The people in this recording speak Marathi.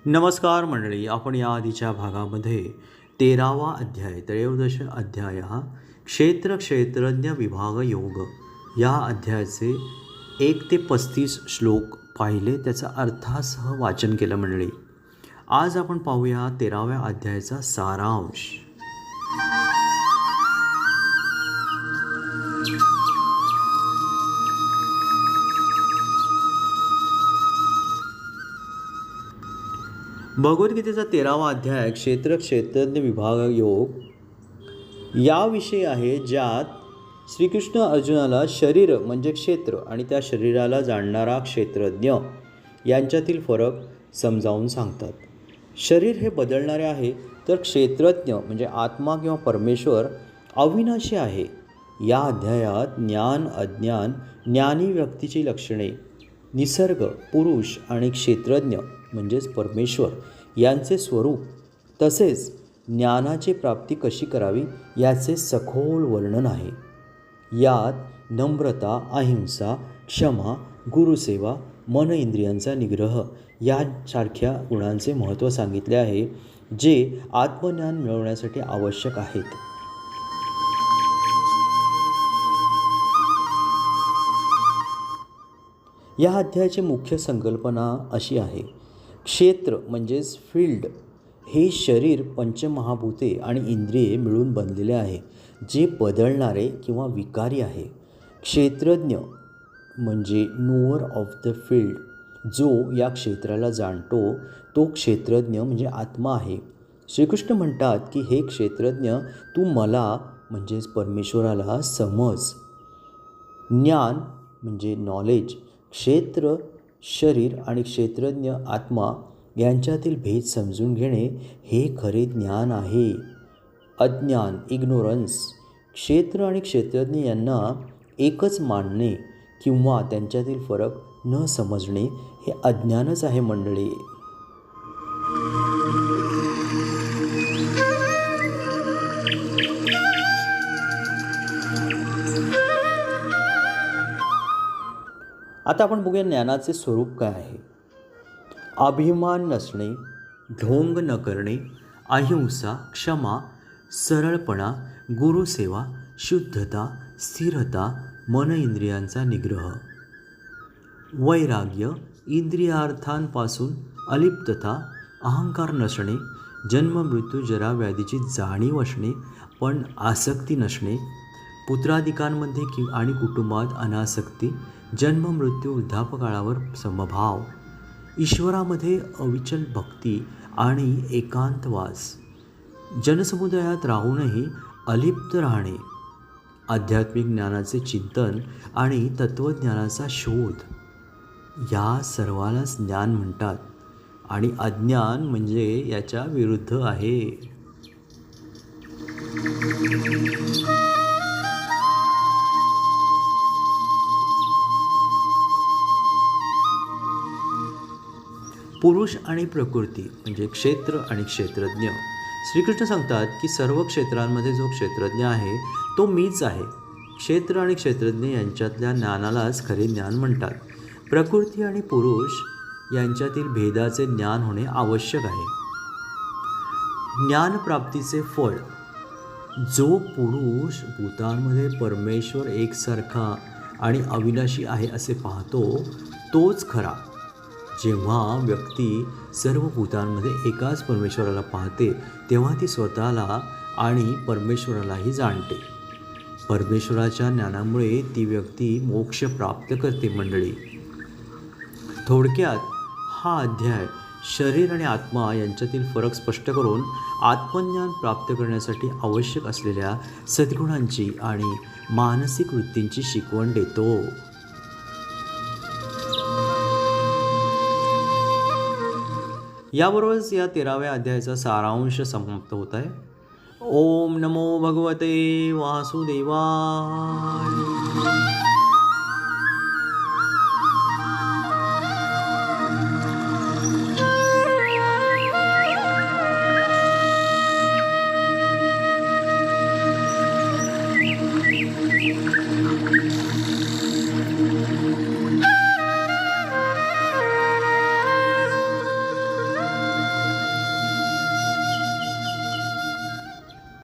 नमस्कार मंडळी, आपण या आधीच्या भागामध्ये 13वा अध्याय त्रयोदश अध्याय क्षेत्र क्षेत्रज्ञ विभाग योग या अध्यायाचे 1 ते 35 श्लोक पाहिले, त्याचा अर्थासह वाचन केलं. मंडळी, आज आपण पाहूया 13व्या अध्यायाचा सारांश. भगवद्गीतेचा 13वा अध्याय क्षेत्र क्षेत्रज्ञ विभाग योग याविषयी आहे, ज्यात श्रीकृष्ण अर्जुनाला शरीर म्हणजे क्षेत्र आणि त्या शरीराला जाणणारा क्षेत्रज्ञ यांच्यातील फरक समजावून सांगतात. शरीर हे बदलणारे आहे, तर क्षेत्रज्ञ म्हणजे आत्मा किंवा परमेश्वर अविनाशी आहे. या अध्यायात ज्ञान, अज्ञान, ज्ञानी व्यक्तीची लक्षणे, निसर्ग, पुरुष आणि क्षेत्रज्ञ म्हणजेच परमेश्वर यांचे स्वरूप, तसेच ज्ञानाची प्राप्ती कशी करावी याचे सखोल वर्णन आहे. यात नम्रता, अहिंसा, क्षमा, गुरुसेवा, मन इंद्रियांचा निग्रह यांसारख्या गुणांचे महत्त्व सांगितले आहे, जे आत्मज्ञान मिळवण्यासाठी आवश्यक आहेत. या अध्यायाची मुख्य संकल्पना अशी आहे: क्षेत्र म्हणजेच फील्ड हे शरीर, पंचमहाभूते आणि इंद्रिये मिळून बनलेले आहे, जे बदलणारे किंवा विकारी आहे. क्षेत्रज्ञ म्हणजे नोअर ऑफ द फील्ड, जो या क्षेत्राला जाणतो, तो क्षेत्रज्ञ म्हणजे आत्मा आहे. श्रीकृष्ण म्हणतात की हे क्षेत्रज्ञ, तू मला म्हणजेच परमेश्वराला समज. ज्ञान म्हणजे नॉलेज. क्षेत्र शरीर आणि क्षेत्रज्ञ आत्मा यांच्यातील भेद समजून घेणे हे खरे ज्ञान आहे. अज्ञान, इग्नोरन्स. क्षेत्र आणि क्षेत्रज्ञ यांना एकच मानणे किंवा त्यांच्यातील फरक न समजणे हे अज्ञानच आहे. मंडळी, आता आपण बघूया ज्ञानाचे स्वरूप काय आहे. अभिमान नसणे, ढोंग न करणे, अहिंसा, क्षमा, सरळपणा, गुरुसेवा, शुद्धता, स्थिरता, मन इंद्रियांचा निग्रह, वैराग्य, इंद्रियार्थांपासून अलिप्तता, अहंकार नसणे, जन्म मृत्यू जरा व्याधीची जाणीव असणे पण आसक्ती नसणे, पुत्राधिकांमध्ये आणि कुटुंबात अनासक्ती, जन्म मृत्यू वृद्धापकाळावर समभाव, ईश्वरामध्ये अविचल भक्ती आणि एकांतवास, जनसमुदायात राहूनही अलिप्त राहणे, आध्यात्मिक ज्ञानाचे चिंतन आणि तत्त्वज्ञानाचा शोध, या सर्वालाच ज्ञान म्हणतात. आणि अज्ञान म्हणजे याच्या विरुद्ध आहे. पुरुष आणि प्रकृती म्हणजे क्षेत्र आणि क्षेत्रज्ञ. श्रीकृष्ण सांगतात की सर्व क्षेत्रांमध्ये जो क्षेत्रज्ञ आहे तो मीच आहे. क्षेत्र आणि क्षेत्रज्ञ यांच्यातल्या ज्ञानालाच खरे ज्ञान म्हणतात. प्रकृती आणि पुरुष यांच्यातील भेदाचे ज्ञान होणे आवश्यक आहे. ज्ञानप्राप्तीचे फळ. जो पुरुष भूतांमध्ये परमेश्वर एकसारखा आणि अविनाशी आहे असे पाहतो, तोच खरा. जेव्हा व्यक्ती सर्व भूतांमध्ये एकाच परमेश्वराला पाहते, तेव्हा ती स्वतःला आणि परमेश्वरालाही जाणते. परमेश्वराच्या ज्ञानामुळे ती व्यक्ती मोक्ष प्राप्त करते. मंडळी, थोडक्यात हा अध्याय शरीर आणि आत्मा यांच्यातील फरक स्पष्ट करून आत्मज्ञान प्राप्त करण्यासाठी आवश्यक असलेल्या सद्गुणांची आणि मानसिक वृत्तींची शिकवण देतो. याबरोबरच या 13व्या अध्यायाचा सारांश समाप्त होत आहे. ओम नमो भगवते वासुदेवाय.